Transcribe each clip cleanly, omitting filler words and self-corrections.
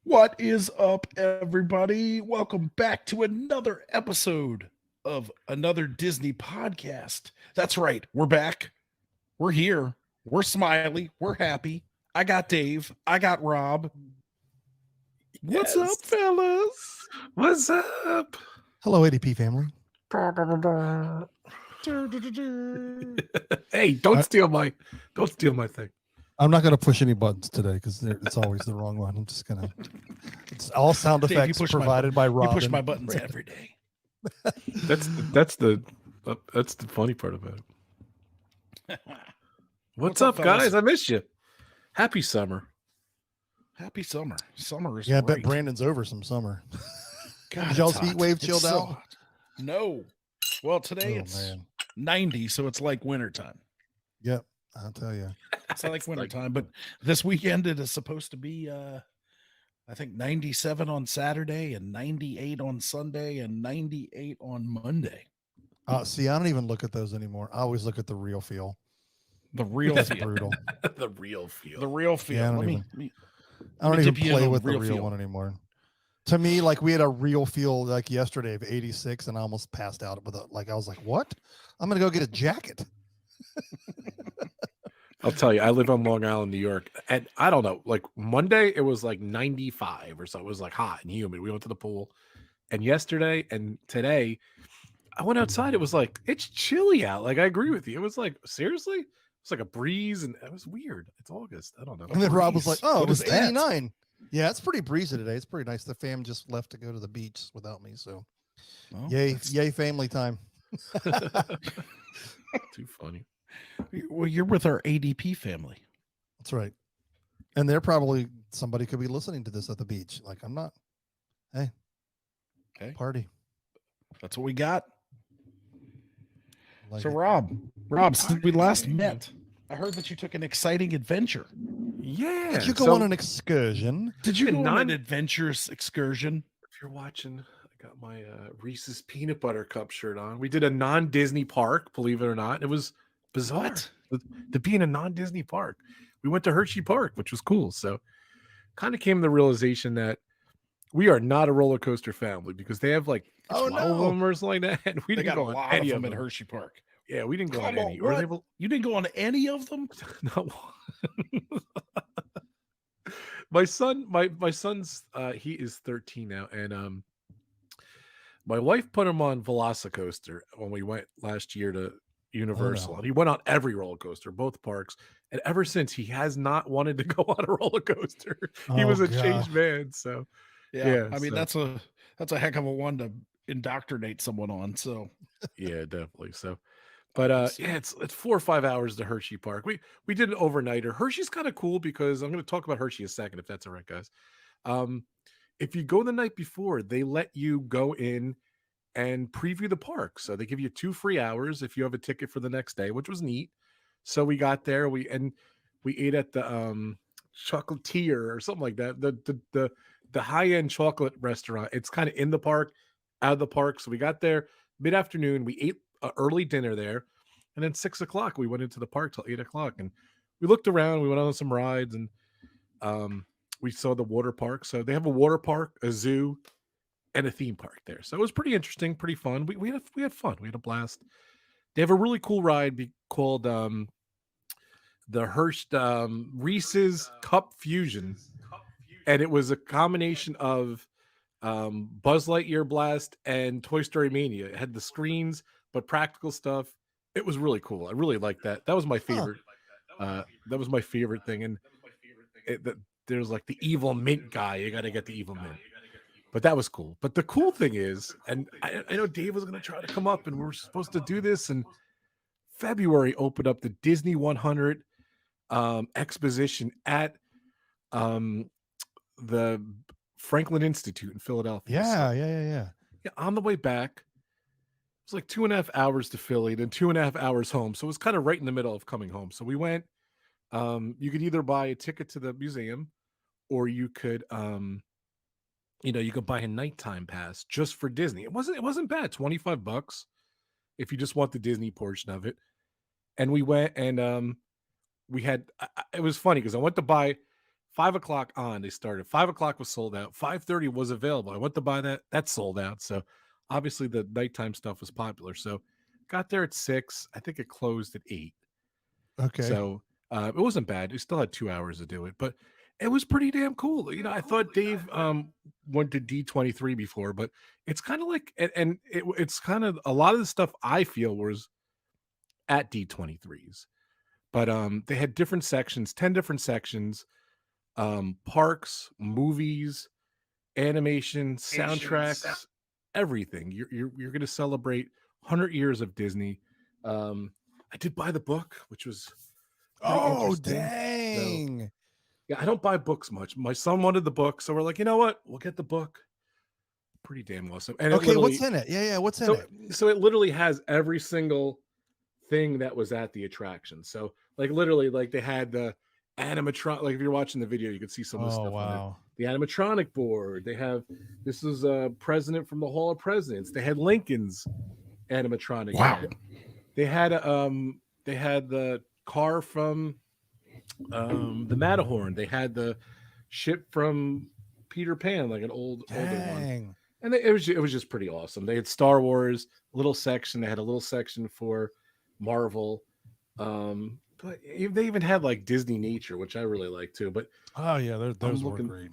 What is up, everybody? Welcome back to another episode of another Disney podcast. That's right, we're back. We're here. We're smiley. We're happy. I got Dave. I got Rob. What's Yes. up, fellas? What's up? Hello, ADP family. Hey, don't steal my thing. I'm not going to push any buttons today because it's always the wrong one. I'm just going to. It's all sound Dave, you effects push provided by Rob. You push my buttons every day. That's the funny part about it. What's up, fellas? guys? I missed you. Happy summer. Happy summer. Summer is Yeah, I great. bet Brandon's over some summer. God, Did y'all's it's hot. heat wave It's chilled so out? hot. No. Well, today Oh, it's man. 90, so it's like wintertime. Yep, I'll tell you. It's not like wintertime, but this weekend it is supposed to be I think 97 on Saturday and 98 on Sunday and 98 on Monday. See, I don't even look at those anymore. I always look at the real feel. The real That's feel. brutal. The real feel. The real feel. Yeah, I don't Let me I don't me even dip you in play on with the real real feel. one anymore. To me, like we had a real feel like yesterday of 86, and I almost passed out with I was like, "What? I'm gonna go get a jacket." I'll tell you, I live on Long Island, New York, and I don't know, like Monday it was like 95 or so. It was like hot and humid. We went to the pool, and yesterday and today I went outside. It was like it's chilly out. Like I agree with you. It was like seriously, it's like a breeze, and it was weird. It's August. I don't know. And then Rob was like, Breeze. "Oh, What it was is that?" 89." Yeah, it's pretty breezy today. It's pretty nice. The fam just left to go to the beach without me, so Well, yay family time. Too funny. well, you're with our ADP family. That's right. And they're probably somebody could be listening to this at the beach. Like I'm not. Hey, Okay. party. That's what we got. Like So it. Rob, since we last met, I heard that you took an exciting adventure. Yeah. Did you go on an excursion? Did you And go on an non- adventurous excursion? If you're watching, I got my Reese's Peanut Butter Cup shirt on. We did a non-Disney park, believe it or not. It was bizarre to be in a non-Disney park. We went to Hershey Park, which was cool. So kind of came to the realization that we are not a roller coaster family because they have like 12 of them or something like that. And we They didn't got go a on lot any of of them them. at Hershey Park. Yeah, we didn't go on Come any. on, what? You didn't go on any of them? Not one. My son's he is 13 now, and my wife put him on Velocicoaster when we went last year to Universal. Oh, no. And he went on every roller coaster, both parks, and ever since he has not wanted to go on a roller coaster. He was a changed man. So Yeah, I mean so- that's a heck of a one to indoctrinate someone on. So yeah, definitely. So, but yeah, it's 4 or 5 hours to Hershey Park. We did an overnighter. Hershey's kind of cool because I'm going to talk about Hershey a second, if that's all right, guys. If you go the night before, they let you go in and preview the park. So they give you 2 free hours if you have a ticket for the next day, which was neat. So we got there, we ate at the chocolatier or something like that. The high-end chocolate restaurant. It's kind of in the park, out of the park. So we got there mid-afternoon. We ate early dinner there, and then 6 o'clock we went into the park till 8 o'clock, and we looked around. We went on some rides, and we saw the water park. So they have a water park, a zoo, and a theme park there. So it was pretty interesting, pretty fun. We had fun. We had a blast. They have a really cool ride called the Reese's Cup Fusion, and it was a combination of Buzz Lightyear Blast and Toy Story Mania. It had the screens, but practical stuff. It was really cool. I really liked that. That was my favorite. That was my favorite thing. And there's like the evil mint guy. You got to get the evil mint. But that was cool. But the cool thing is, and I know Dave was going to try to come up, and we're supposed to do this. And February opened up the Disney 100 exposition at the Franklin Institute in Philadelphia. Yeah. Yeah, on the way back, it was like 2.5 hours to Philly, then 2.5 hours home. So it was kind of right in the middle of coming home. So we went. You could either buy a ticket to the museum, or you could, you could buy a nighttime pass just for Disney. It wasn't bad. $25 if you just want the Disney portion of it. And we went, and we had. It was funny because I went to buy 5 o'clock on. They started 5 o'clock was sold out. 5:30 was available. I went to buy that. That's sold out. So obviously the nighttime stuff was popular. So got there at 6. I think it closed at 8. Okay. So it wasn't bad. We still had 2 hours to do it, but it was pretty damn cool. You know, I thought Dave went to D23 before, but it's kind of like, and it's kind of a lot of the stuff I feel was at D23s, but they had different sections, 10 different sections, parks, movies, animation, soundtracks, everything. You're going to celebrate 100 years of Disney. I did buy the book, which was pretty interesting. Dang. So, yeah, I don't buy books much. My son wanted the book, so we're like, you know what? We'll get the book. Pretty damn awesome. And Okay, what's in it? Yeah, what's in it? So it literally has every single thing that was at the attraction. So like literally, like they had the animatronic. Like if you're watching the video, you can see some of the stuff on it. The animatronic board. They have this is a president from the Hall of Presidents. They had Lincoln's animatronic. Wow. They had the car from the Matterhorn. They had the ship from Peter Pan, like an older one. And it was just pretty awesome. They had Star Wars, little section. They had a little section for Marvel. But they even had like Disney Nature, which I really like too. But oh yeah, those were great.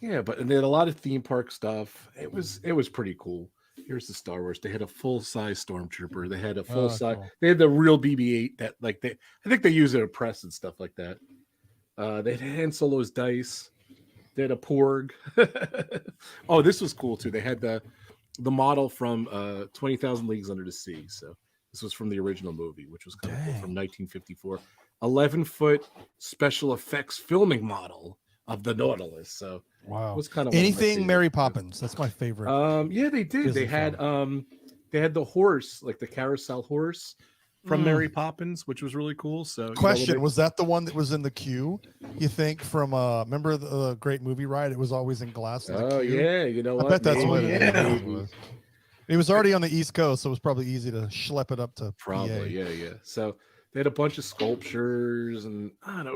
Yeah, but they had a lot of theme park stuff. It was pretty cool. Here's the Star Wars. They had a full-size Stormtrooper. They had a full-size. Cool. They had the real BB-8 that like I think they use it at press and stuff like that. They had Han Solo's dice. They had a Porg. Oh, this was cool too. They had the model from 20,000 Leagues Under the Sea. So this was from the original movie, which was kind of cool, from 1954. 11-foot special effects filming model of the Nautilus. So wow, it was kind of anything Mary Poppins. That's my favorite. Yeah, they did. Disney they had the horse, like the carousel horse from Mary Poppins, which was really cool. So question, was that the one that was in the queue, you think, from remember the great movie ride? It was always in glass. Yeah, you know what? I bet that's what it was. It was already on the East Coast, so it was probably easy to schlep it up to probably PA. Yeah. So they had a bunch of sculptures, and I don't know,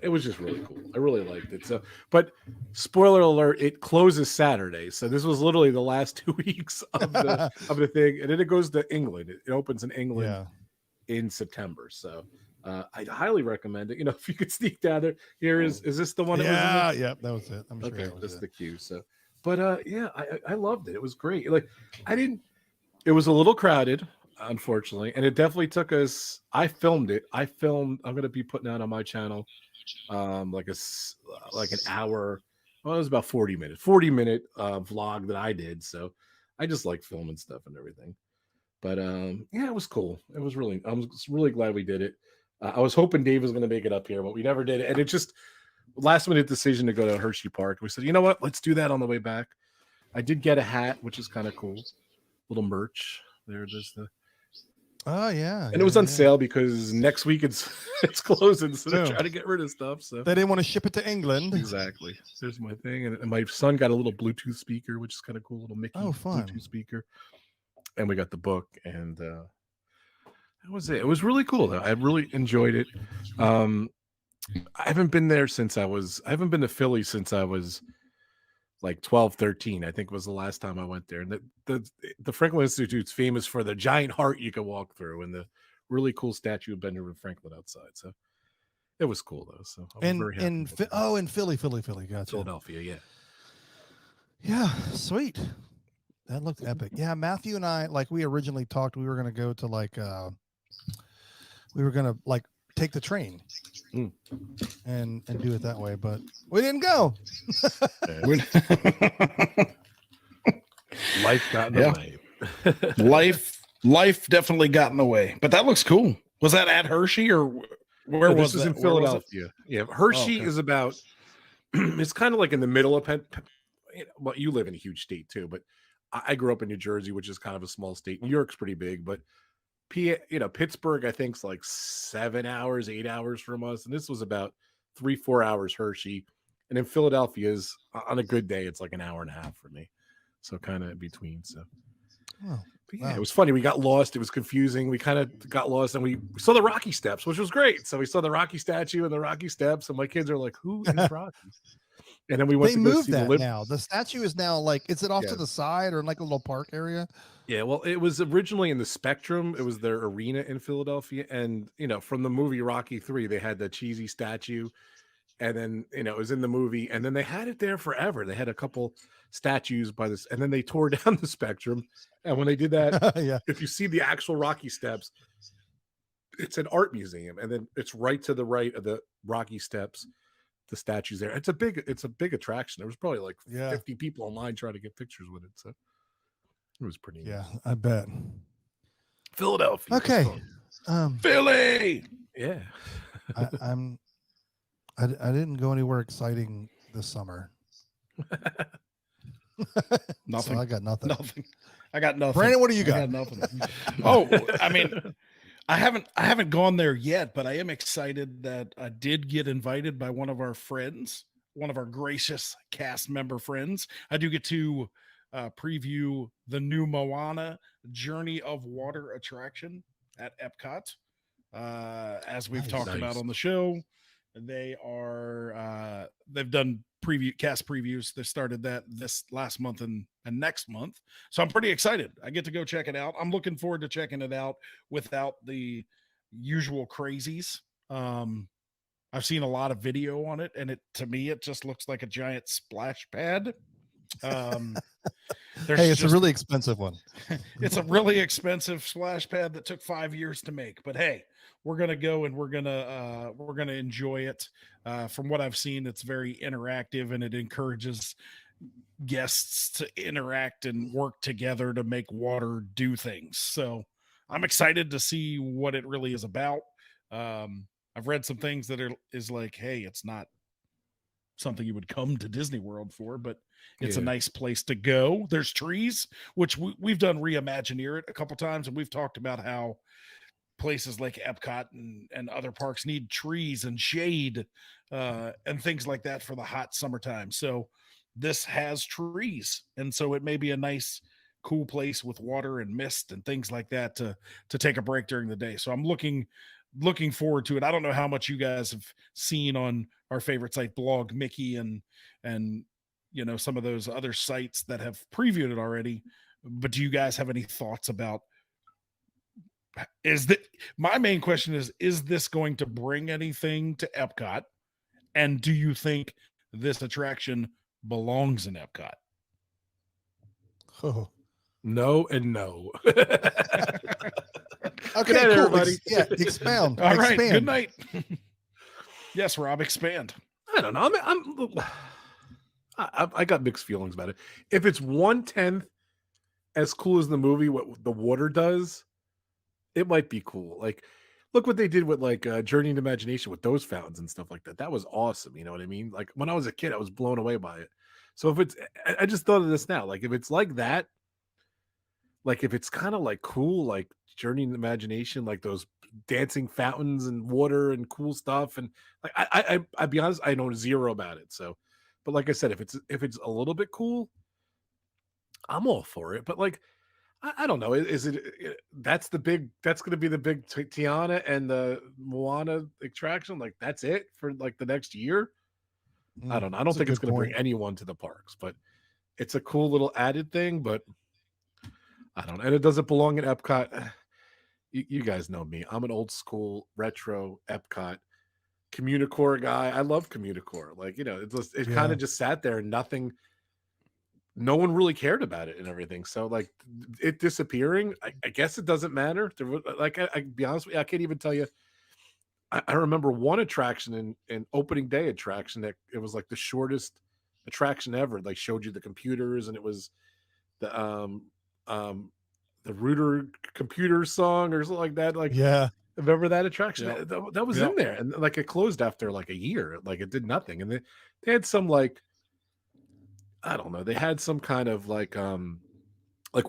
it was just really cool. I really liked it. So, but spoiler alert, it closes Saturday. So this was literally the last 2 weeks of the thing, and then it goes to England. It opens in England in September. So I'd highly recommend it. You know, if you could sneak down there. Is this the one? Yeah, that was it. I'm sure okay, that's the queue. So, but yeah, I loved it. It was great. Like it was a little crowded, unfortunately, and it definitely took us. I filmed it. I'm going to be putting out on my channel, like an hour. Well, it was about 40-minute vlog that I did. So I just like filming stuff and everything. But yeah, it was cool. I was really glad we did it. I was hoping Dave was going to make it up here, but we never did it. And it just last minute decision to go to Hershey Park. We said, you know what? Let's do that on the way back. I did get a hat, which is kind of cool. Little merch. There's the. Oh yeah, and it was on sale because next week it's closing, so they're trying to get rid of stuff. So they didn't want to ship it to England. Exactly. There's my thing, and my son got a little Bluetooth speaker, which is kind of cool. Little Mickey Bluetooth speaker. And we got the book, and that was it. It was really cool, though. I really enjoyed it. I haven't been there since I haven't been to Philly since I was like 12, 13, I think was the last time I went there. And the Franklin Institute's famous for the giant heart you can walk through and the really cool statue of Benjamin Franklin outside. So it was cool, though. So I was very happy. In Philly. Gotcha. Philadelphia, yeah, sweet. That looked epic. Yeah, Matthew and I, like we originally talked, we were going to go to take the train and do it that way, but we didn't go. Life got in the way. Life definitely got in the way, but that looks cool. Was that at Hershey or where was this? That? In Philadelphia. Yeah, Hershey is about. It's kind of like in the middle of well, you live in a huge state too, but I grew up in New Jersey, which is kind of a small state. New York's pretty big, but Pittsburgh, I think, is like 7 hours, 8 hours from us. And this was about 3-4 hours Hershey. And in Philadelphia on a good day, it's like an hour and a half for me. So kind of in between. So, but But yeah, Wow. it was funny. We got lost. It was confusing. We kind of got lost, and we saw the Rocky Steps, which was great. So we saw the Rocky statue and the Rocky Steps, and my kids are like, "Who is Rocky?" And then we went They to go moved see the that Lib. now. The statue is now like, is it off to Yeah. the side or in like a little park area? Yeah, well, it was originally in the Spectrum. It was their arena in Philadelphia, and from the movie Rocky 3, they had the cheesy statue, and then it was in the movie, and then they had it there forever. They had a couple statues by this, and then they tore down the Spectrum. And when they did that, Yeah. if you see the actual Rocky Steps, it's an art museum, and then it's right to the right of the Rocky Steps. The statues there. It's a big attraction. There was probably like Yeah. 50 people online trying to get pictures with it. So it was pretty neat. Yeah, I bet. Philadelphia. Okay. Philly. Yeah. I didn't go anywhere exciting this summer. Nothing. So I got nothing. Nothing. I got nothing. Brandon, what do you I got? nothing. Oh, I mean, I haven't gone there yet, but I am excited that I did get invited by one of our friends, one of our gracious cast member friends. I do get to preview the new Moana Journey of Water attraction at Epcot. As we've talked about on the show, they've done cast previews. They started that this last month and next month. So I'm pretty excited. I get to go check it out. I'm looking forward to checking it out without the usual crazies. I've seen a lot of video on it, and to me, it just looks like a giant splash pad. Hey, it's a really expensive one. It's a really expensive splash pad that took 5 years to make, but hey, we're gonna go and we're gonna enjoy it. From what I've seen, it's very interactive, and it encourages guests to interact and work together to make water do things. So I'm excited to see what it really is about. I've read some things that is like, hey, it's not something you would come to Disney World for, but it's a nice place to go. There's trees, which we've done Reimagineer it a couple times, and we've talked about how places like Epcot and other parks need trees and shade and things like that for the hot summertime. So this has trees, and so it may be a nice cool place with water and mist and things like that to take a break during the day. So I'm looking forward to it. I don't know how much you guys have seen on our favorite site, Blog Mickey, and some of those other sites that have previewed it already, but do you guys have any thoughts about my main question is this going to bring anything to Epcot, and do you think this attraction belongs in Epcot? Oh. No and no. Okay, night, cool. everybody. Expound. All right, expand. good night. Yes, Rob, expand. I don't know. I got mixed feelings about it. If it's 1/10 as cool as the movie, what the water does, it might be cool. Like, look what they did with Journey into Imagination with those fountains and stuff like that. That was awesome. You know what I mean? Like when I was a kid, I was blown away by it. So I just thought of this now. Like if it's like that, like if it's kind of like cool, like Journey into Imagination, like those dancing fountains and water and cool stuff, and like I'd be honest, I know zero about it. So, but like I said, if it's a little bit cool, I'm all for it. But like, I don't know. Is it that's going to be the big Tiana and the Moana attraction? Like that's it for like the next year? I don't know. I don't think it's going to bring anyone to the parks, but it's a cool little added thing. But I don't know. And it doesn't belong in Epcot. You guys know me. I'm an old school retro Epcot Communicore guy. I love Communicore. Like, it kind of just sat there and no one really cared about it and everything. So like it disappearing, I guess it doesn't matter. Like I be honest with you, I can't even tell you. I remember one attraction in opening day attraction that it was like the shortest attraction ever. Like showed you the computers, and it was the Rooter computer song or something like that. Like, remember that attraction? Yep. That was in there, and like it closed after like a year. Like it did nothing, and they had some like, I don't know. They had some kind of like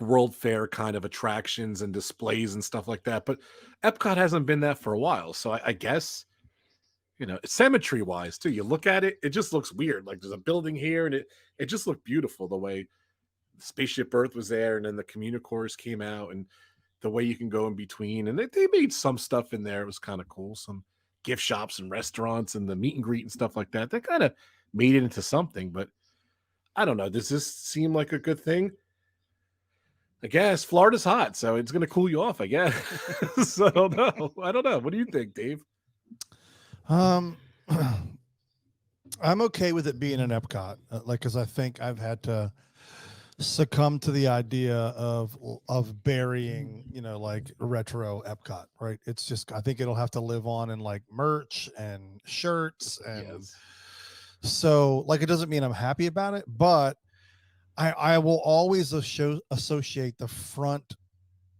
World Fair kind of attractions and displays and stuff like that. But Epcot hasn't been that for a while, so I guess symmetry wise too. You look at it, it just looks weird. Like there's a building here, and it just looked beautiful the way Spaceship Earth was there, and then the Communicores came out, and the way you can go in between, and they made some stuff in there. It was kind of cool. Some gift shops and restaurants and the meet and greet and stuff like that. They kind of made it into something, but I don't know. Does this seem like a good thing? I guess Florida's hot, so it's going to cool you off, I guess. I don't know. I don't know. What do you think, Dave? Um, I'm okay with it being an Epcot, like, because I think I've had to succumb to the idea of burying, like retro Epcot, right? It's just, I think it'll have to live on in like merch and shirts, and so like it doesn't mean I'm happy about it, but I will always associate the front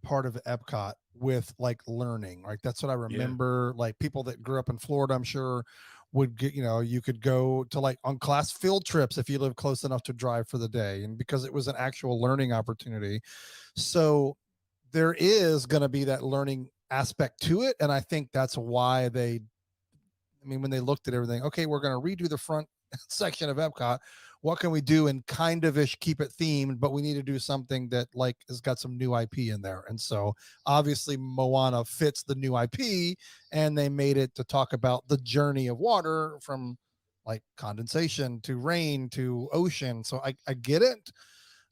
part of Epcot with like learning, right? That's what I remember. Like people that grew up in Florida, I'm sure would get, you could go to like on class field trips if you live close enough to drive for the day, and because it was an actual learning opportunity. So there is going to be that learning aspect to it, and I think that's why when they looked at everything, okay, we're going to redo the front section of Epcot. What can we do and kind of ish keep it themed, but we need to do something that like has got some new IP in there. And so obviously Moana fits the new IP, and they made it to talk about the journey of water from like condensation to rain to ocean. So I get it.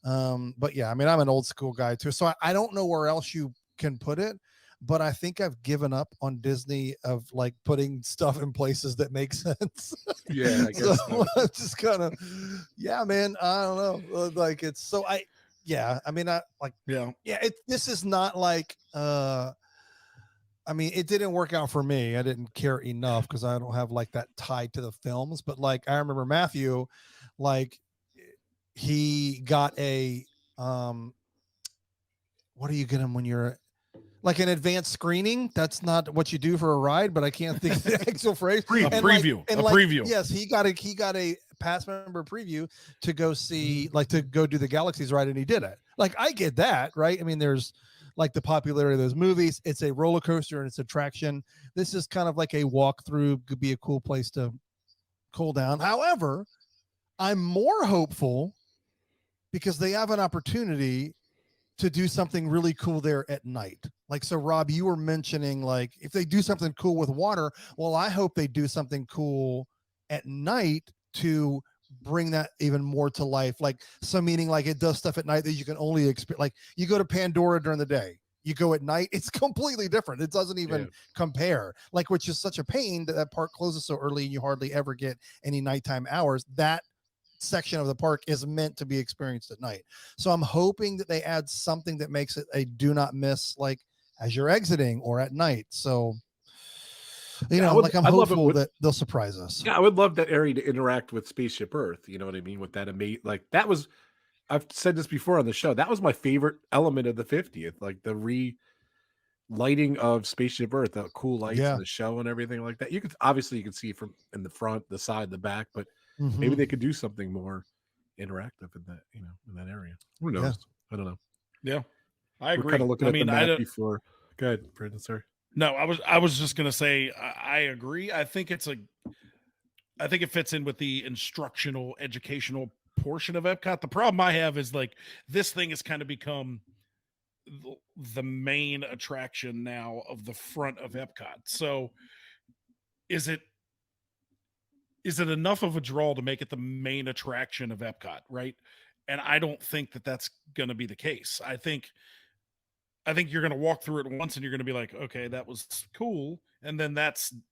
But yeah, I'm an old school guy too. So I don't know where else you can put it, but I think I've given up on Disney of like putting stuff in places that make sense. Yeah, I guess so. Just kind of, yeah, man. I don't know. Like it's so yeah. This is not like it didn't work out for me. I didn't care enough because I don't have like that tie to the films. But like I remember Matthew, like he got a what do you get him when you're like an advanced screening? That's not what you do for a ride, but I can't think of the actual phrase. A preview. Yes, he got a pass member preview to go see, like to go do the Galaxies ride, and he did it. Like I get that, right? There's like the popularity of those movies. It's a roller coaster and it's attraction. This is kind of like a walkthrough, could be a cool place to cool down. However, I'm more hopeful because they have an opportunity to do something really cool there at night. Like, so Rob, you were mentioning like, if they do something cool with water, well, I hope they do something cool at night to bring that even more to life. Like, so meaning like it does stuff at night that you can only experience. Like you go to Pandora during the day, you go at night, it's completely different. It doesn't even compare, like, which is such a pain that park closes so early and you hardly ever get any nighttime hours. That section of the park is meant to be experienced at night. So I'm hoping that they add something that makes it a do not miss, like as you're exiting or at night. So, I'm hopeful that they'll surprise us. Yeah, I would love that area to interact with Spaceship Earth. You know what I mean? With that like that was, I've said this before on the show, that was my favorite element of the 50th, like the lighting of Spaceship Earth, the cool lights in the show and everything like that. You could see from in the front, the side, the back, but maybe they could do something more interactive in that, in that area. Who knows? Yeah. I don't know. Yeah, I agree. We're kind of looking at the map before. Go ahead, Brandon. Sorry. No, I was just gonna say I agree. I think it fits in with the instructional, educational portion of Epcot. The problem I have is like this thing has kind of become the main attraction now of the front of Epcot. So is it enough of a draw to make it the main attraction of Epcot, right? And I don't think that that's going to be the case. I think you're going to walk through it once and you're going to be like, okay, that was cool. And then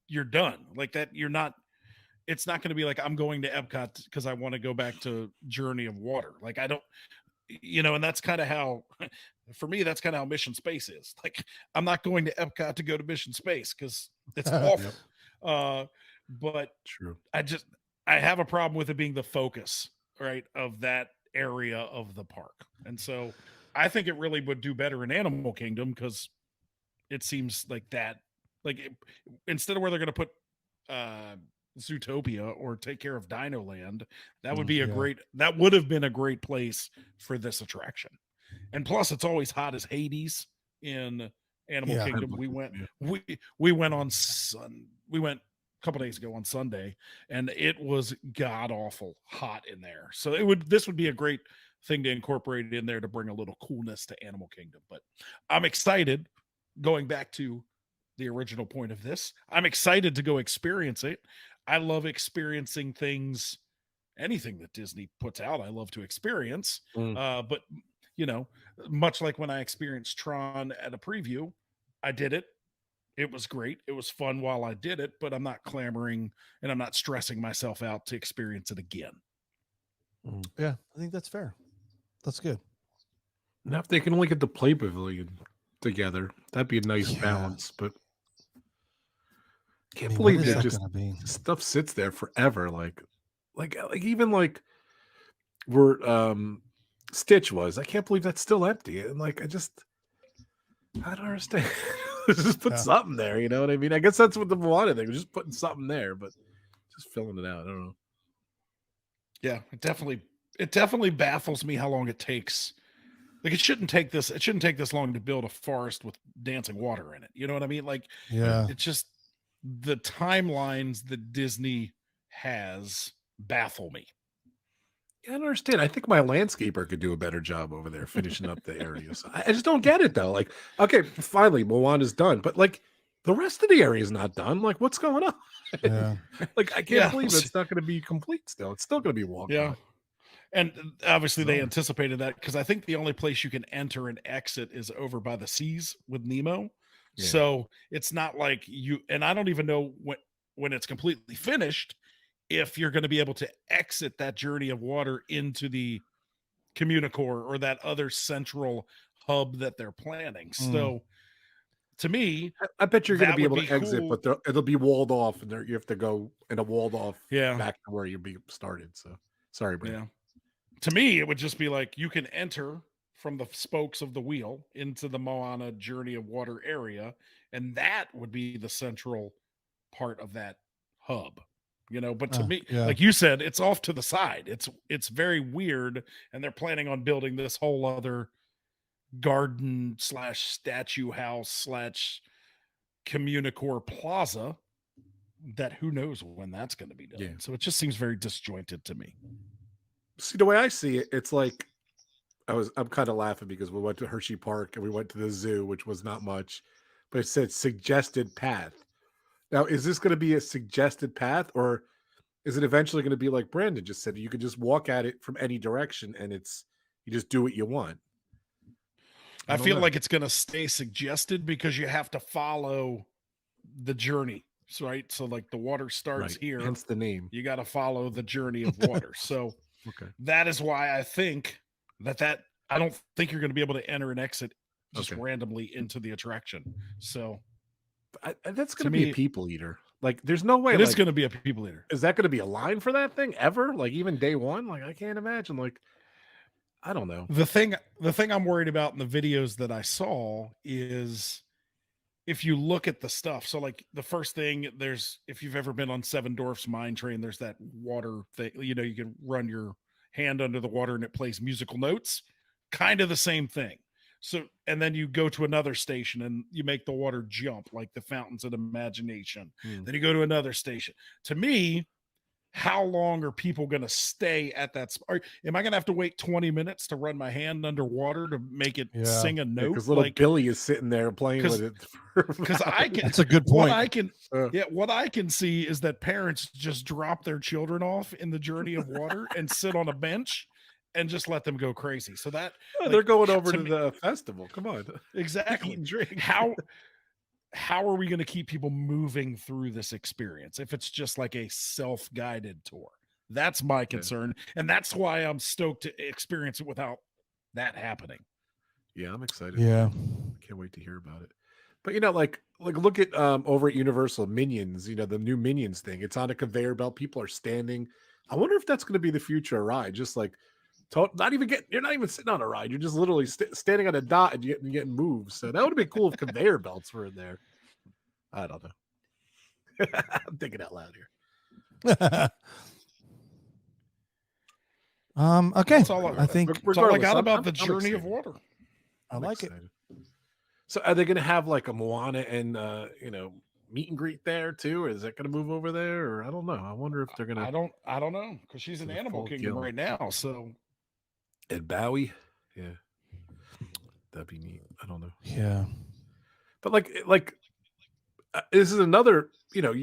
you're done. Like that, it's not going to be like, I'm going to Epcot because I want to go back to Journey of Water. Like I don't, and that's kind of how, for me, that's kind of how Mission Space is. Like, I'm not going to Epcot to go to Mission Space because it's awful. But true. I have a problem with it being the focus, right, of that area of the park. And so I think it really would do better in Animal Kingdom because it seems like that, instead of where they're going to put Zootopia or take care of Dino Land, that would be that would have been a great place for this attraction. And plus it's always hot as Hades in Animal Kingdom. We went couple days ago on Sunday, and it was god awful hot in there. So this would be a great thing to incorporate in there to bring a little coolness to Animal Kingdom. But I'm excited. Going back to the original point of this, I'm excited to go experience it. I love experiencing things. Anything that Disney puts out, I love to experience. But much like when I experienced Tron at a preview, I did it. It was great. It was fun while I did it, but I'm not clamoring and I'm not stressing myself out to experience it again. Yeah, I think that's fair. That's good. Now, if they can only get the play pavilion together, that'd be a nice balance. But can't believe that just stuff sits there forever. Like even like where Stitch was, I can't believe that's still empty. And like I don't understand. Just put something there, you know what I mean? I guess that's what the Moana thing was, just putting something there, but just filling it out. I don't know. Yeah, it definitely baffles me how long it takes. Like it shouldn't take this long to build a forest with dancing water in it. You know what I mean? Like, it's just the timelines that Disney has baffle me. I don't understand. I think my landscaper could do a better job over there finishing up the areas. I just don't get it though. Like, okay, finally Moana's done, but like the rest of the area is not done. Like, what's going on? Yeah. Like, I can't believe it's not going to be complete still. It's still going to be walked. Yeah. And obviously they anticipated that because I think the only place you can enter and exit is over by the seas with Nemo. Yeah. So it's not like and I don't even know when it's completely finished, if you're going to be able to exit that journey of water into the Communicore or that other central hub that they're planning. So to me, I bet you're going to be able to exit, cool. But it'll be walled off and you have to go in a walled off back to where you started. So sorry, Brad. Yeah. To me, it would just be like you can enter from the spokes of the wheel into the Moana journey of water area, and that would be the central part of that hub. But to me, like you said, it's off to the side. It's very weird, and they're planning on building this whole other garden / statue house / Communicore plaza that who knows when that's going to be done. Yeah. So it just seems very disjointed to me. See, the way I see it, it's like I'm kind of laughing because we went to Hershey Park and we went to the zoo, which was not much, but it said suggested path. Now, is this going to be a suggested path, or is it eventually going to be like Brandon just said? You can just walk at it from any direction, and you just do what you want. I feel like it's going to stay suggested because you have to follow the journey, right? So, like the water starts here, hence the name. You got to follow the journey of water. So, that is why I think that I don't think you're going to be able to enter and exit just randomly into the attraction. So. That's going to be a people eater. Like, there's no way it is going to be a people eater. Is that going to be a line for that thing ever? Like, even day one? Like, I can't imagine. Like, I don't know. The thing I'm worried about in the videos that I saw is if you look at the stuff. So, like, the first thing if you've ever been on Seven Dwarfs Mine Train, there's that water thing. You can run your hand under the water and it plays musical notes. Kind of the same thing. So, and then you go to another station and you make the water jump like the fountains of imagination. Then you go to another station. To me, how long are people going to stay at that spot? Am I going to have to wait 20 minutes to run my hand underwater to make it sing a note? Because little Billy is sitting there playing with it. Because I can. That's a good point. What I can see is that parents just drop their children off in the journey of water and sit on a bench and just let them go crazy. So that they're going over to the festival. Come on. Exactly. Eat and drink. How are we going to keep people moving through this experience if it's just like a self-guided tour? That's my concern. And that's why I'm stoked to experience it without that happening. Yeah, I'm excited. Yeah. I can't wait to hear about it. But like look at over at Universal Minions, the new Minions thing. It's on a conveyor belt. People are standing. I wonder if that's going to be the future ride. Just like you're not even sitting on a ride. You're just literally standing on a dot and getting moved. So that would have been cool if conveyor belts were in there. I don't know. I'm thinking out loud here. Okay. That's all I think that's all I got about the journey of water. I like it. So are they going to have like a Moana and meet and greet there too, or is that going to move over there? Or I don't know. I wonder if they're going to. I don't know, because she's in the Animal full Kingdom kill. right now. So And Bowie, yeah, that'd be neat. I don't know, Yeah. but like this is another.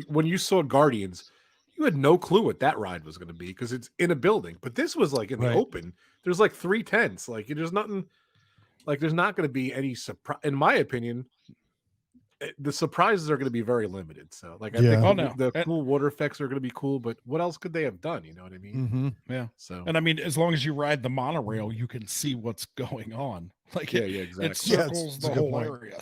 When you saw Guardians, you had no clue what that ride was going to be because it's in a building. But this was like in the Right. open. There's like 3 tents. Like there's nothing. Like there's not going to be any surprise. In my opinion, the surprises are going to be very limited. So like I Yeah. think Oh, no. the cool water effects are going to be cool. But what else could they have done? You know what I mean? Mm-hmm. yeah. So And I mean, as long as you ride the monorail, you can see what's going on. Like yeah, it exactly. Yeah, circles it's a the good whole point. area.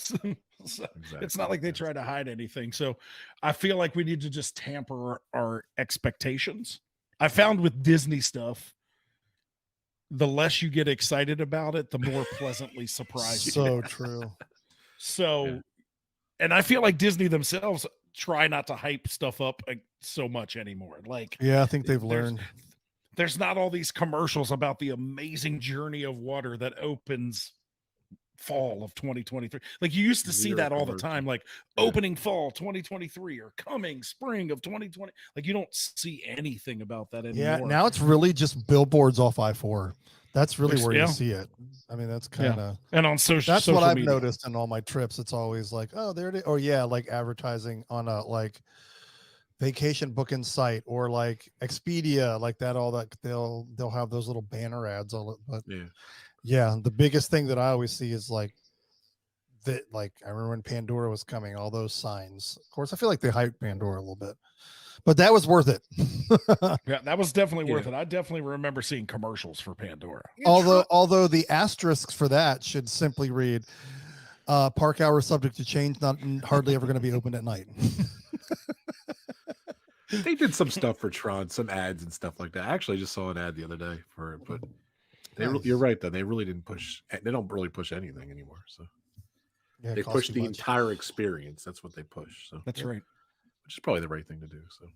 So Exactly. it's not like they Yes. try to hide anything. So I feel like we need to just tamper our expectations. I found with Disney stuff, the less you get excited about it, the more pleasantly surprised you So are. true. So, Yeah. and I feel like Disney themselves try not to hype stuff up so much anymore. Like, Yeah, I think they've there's learned. there's not all these commercials about the amazing journey of water that opens fall of 2023. Like you used to see Zero that all the commercial. time, like Yeah. opening fall 2023 or coming spring of 2020. Like you don't see anything about that anymore. Yeah, now it's really just billboards off I-4. That's really There's- where yeah. you see it. I mean, that's Yeah. kind of And on social that's what I've media. noticed in all my trips. It's always like, oh, there it is. Or yeah, like advertising on a like vacation booking site or like Expedia, like that. All that they'll have those little banner ads. All it, but Yeah. yeah, the biggest thing that I always see is like that. Like I remember when Pandora was coming, all those signs. Of course, I feel like they hyped Pandora a little bit, but that was worth it. Yeah, that was definitely worth Yeah. it. I definitely remember seeing commercials for Pandora. Although the asterisks for that should simply read park hours subject to change, not hardly ever going to be open at night. They did some stuff for Tron, some ads and stuff like that. I actually just saw an ad the other day for it, but Nice. you're right though. They really didn't push. They don't really push anything anymore. So Yeah, it they costs push too the much. entire experience. That's what they push. So That's yeah, right. which is probably the right thing to do. So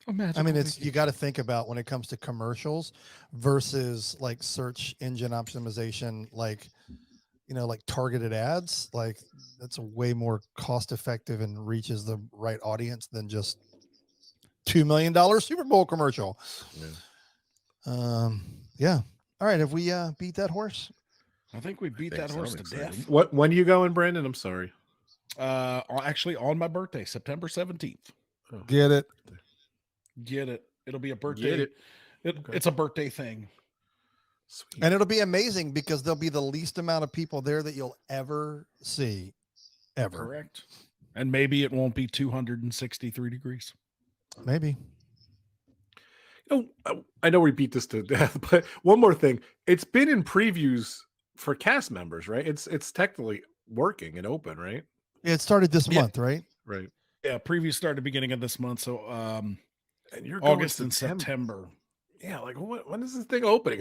I mean, it's you got to think about when it comes to commercials versus like search engine optimization, like like targeted ads. Like that's a way more cost effective and reaches the right audience than just $2 million Super Bowl commercial. yeah. Yeah. All right. Have we beat that horse? I think we beat that So. horse I'm to excited. death. When are you going, Brandon? I'm sorry. Actually on my birthday, September 17th. Oh, Get it? Get it. It'll be a birthday. Get it. Okay. It's a birthday thing. Sweet. And it'll be amazing because there'll be the least amount of people there that you'll ever see, ever. Correct. And maybe it won't be 263 degrees. Maybe. I know we beat this to death, but one more thing. It's been in previews for cast members, right? It's technically working and open, right? Yeah, it started this month, right? Right. Yeah, previews started beginning of this month, so And you're August going and September. Yeah, like when is this thing opening?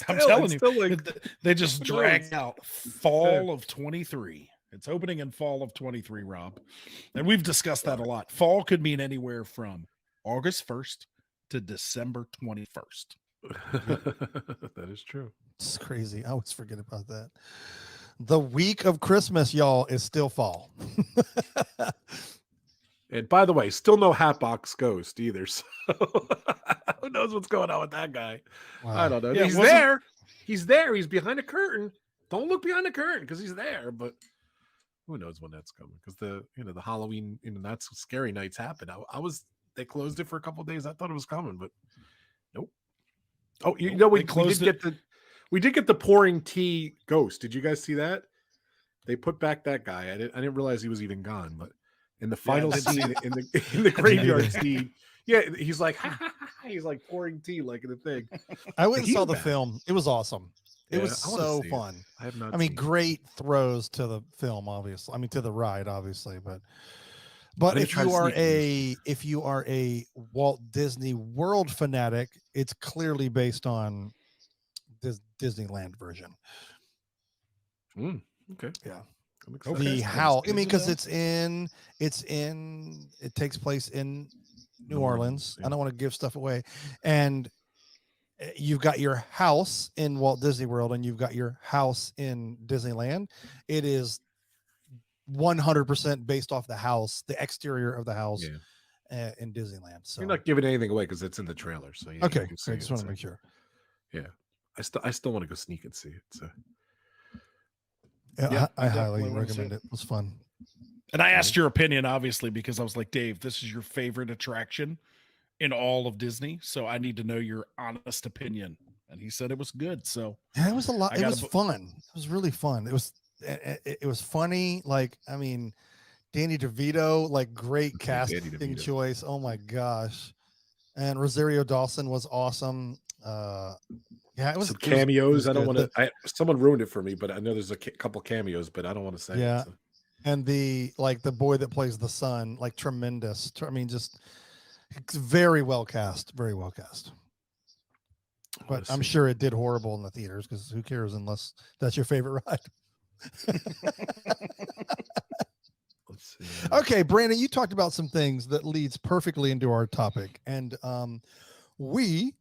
I'm telling you, still like, they just who drag knows? out fall of 23. It's opening in fall of 23, Rob. And we've discussed that a lot. Fall could mean anywhere from August 1st to December 21st. That is true. It's crazy. I always forget about that. The week of Christmas, y'all, is still fall. And by the way, still no Hatbox Ghost either. So who knows what's going on with that guy? Wow. I don't know. Yeah, He's wasn't- there. He's there. He's behind a curtain. Don't look behind the curtain because he's there. But who knows when that's coming? Because the Halloween not so scary nights happen. They closed it for a couple of days. I thought it was coming, but nope. Oh, you know we did get the pouring tea ghost. Did you guys see that? They put back that guy. I didn't realize he was even gone, but in the final scene in the graveyard scene, yeah, he's like he's like pouring tea like in the thing. I went and He's saw the back. film. It was awesome. It Yeah, was I wanna so see it. fun. I have not. I mean, seen it. great throws to the film, obviously. I mean, to the ride, obviously, but I'm gonna if try to if you are a Walt Disney World fanatic, it's clearly based on this Disneyland version. Okay. Yeah. I'm excited. The Okay. how I mean, because Is it takes place in New New Orleans. Orleans, yeah. I don't want to give stuff away. And you've got your house in Walt Disney World and you've got your house in Disneyland. It is 100% based off the house, the exterior of the house in Disneyland. So you're not giving anything away because it's in the trailer. So yeah, okay, you can see I just want to make sure. Yeah, I still want to go sneak and see it. So yeah, I highly definitely wanna see recommend it. It was fun. And I asked your opinion, obviously, because I was like, Dave, this is your favorite attraction in all of Disney. So I need to know your honest opinion. And he said it was good. So Yeah, it was a lot. I It gotta was bu- fun. It was really fun. It was funny. Like, I mean, Danny DeVito, like great Danny casting DeVito. choice. Oh my gosh. And Rosario Dawson was awesome. Yeah, it was some it was- it cameos. was I don't good. want to. Someone ruined it for me, but I know there's a couple cameos, but I don't want to say. Yeah. It, so. And the boy that plays the son, like tremendous. I mean, just very well cast. Very well cast. But I'm sure it did horrible in the theaters because who cares unless that's your favorite ride. Let's see. Okay, Brandon, you talked about some things that leads perfectly into our topic. And we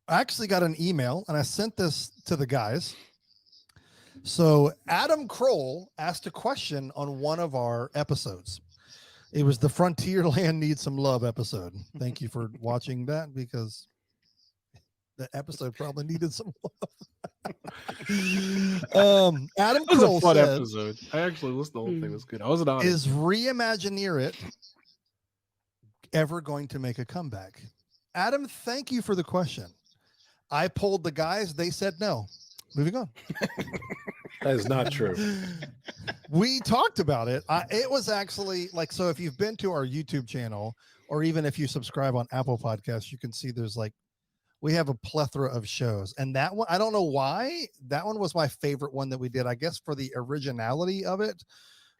actually got an email, and I sent this to the guys. So Adam Kroll asked a question on one of our episodes. It was the Frontierland Needs Some Love episode. Thank you for watching that because that episode probably needed some love. Adam That was Kroll a fun said, episode. I actually listened to the whole thing. It was good. I wasn't on is Reimagineer It ever going to make a comeback? Adam, thank you for the question. I polled the guys. They said no. Moving on. That is not true. We talked about it. It was actually like, so if you've been to our YouTube channel, or even if you subscribe on Apple Podcasts, you can see there's like, we have a plethora of shows. And that one, I don't know why, that one was my favorite one that we did, I guess for the originality of it.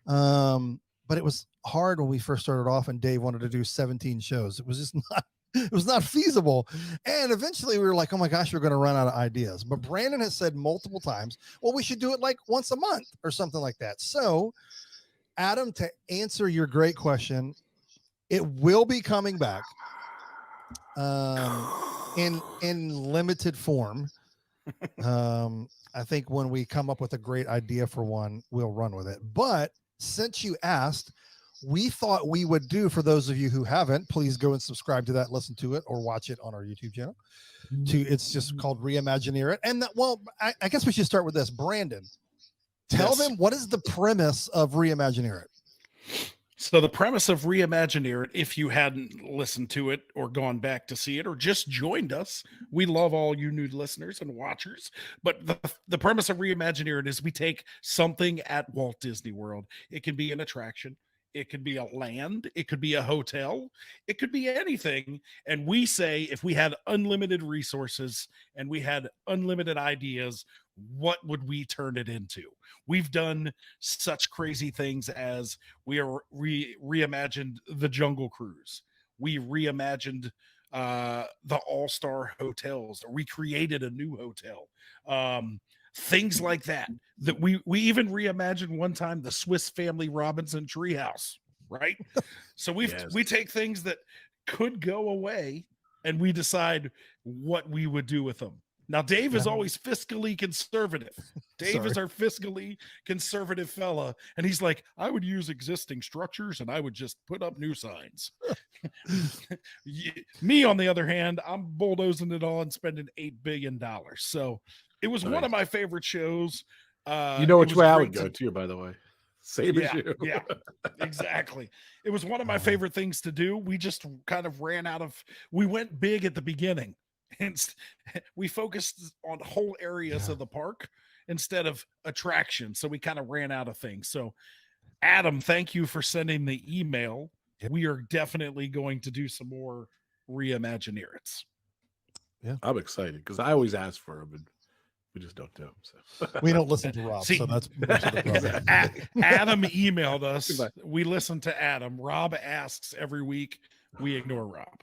But it was hard when we first started off and Dave wanted to do 17 shows. It was just not, it was not feasible. And eventually we were like, oh my gosh, we're going to run out of ideas. But Brandon has said multiple times, well, we should do it like once a month or something like that. So Adam, to answer your great question, it will be coming back in limited form. I think when we come up with a great idea for one, we'll run with it. But since you asked, we thought we would do, for those of you who haven't, please go and subscribe to that, listen to it, or watch it on our YouTube channel. It's just called Reimagineer It. And that, well, I guess we should start with this. Brandon, tell them, what is the premise of Reimagineer It? So the premise of Reimagineer It, if you hadn't listened to it or gone back to see it or just joined us, we love all you new listeners and watchers. But the premise of Reimagineer It is we take something at Walt Disney World. It can be an attraction. It could be a land. It could be a hotel. It could be anything. And we say, if we had unlimited resources and we had unlimited ideas, what would we turn it into? We've done such crazy things as we are reimagined the Jungle Cruise. We reimagined the All-Star hotels. We created a new hotel. Things like that we even reimagined one time the Swiss Family Robinson treehouse, right? So we take things that could go away and we decide what we would do with them. Now, Dave is always fiscally conservative. Dave is our fiscally conservative fella. And he's like, I would use existing structures and I would just put up new signs. Me, on the other hand, I'm bulldozing it all and spending $8 billion. So it was one of my favorite shows. You know which way I would go too, by the way. Same as you. Yeah, exactly. It was one of my favorite things to do. We just kind of we went big at the beginning. And we focused on whole areas of the park instead of attractions. So we kind of ran out of things. So Adam, thank you for sending the email. Yep. We are definitely going to do some more Reimagineer It's. Yeah, I'm excited because I always ask for them, and we just don't do them. So we don't listen to Rob. So that's much of the problem. Adam emailed us. We listen to Adam. Rob asks every week. We ignore Rob.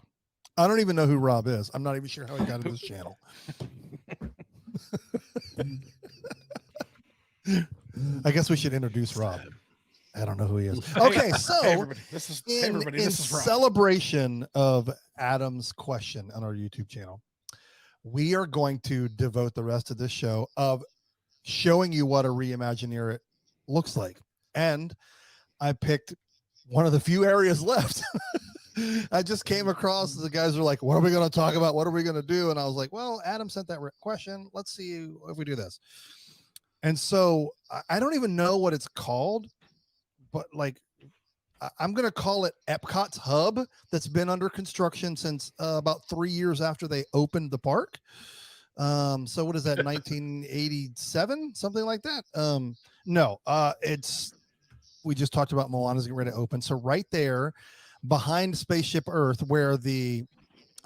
I don't even know who Rob is. I'm not even sure how he got into this channel. I guess we should introduce Rob. I don't know who he is. Okay, so in celebration of Adam's question on our YouTube channel, we are going to devote the rest of this show of showing you what a Reimagineer It looks like. And I picked one of the few areas left. I just came across, the guys are like, what are we going to talk about? What are we going to do? And I was like, well, Adam sent that question. Let's see if we do this. And so I don't even know what it's called, but like, I'm going to call it Epcot's Hub, that's been under construction since about 3 years after they opened the park. So what is that, 1987, something like that? No, we just talked about Moana's getting ready to open. So right there behind Spaceship Earth, where the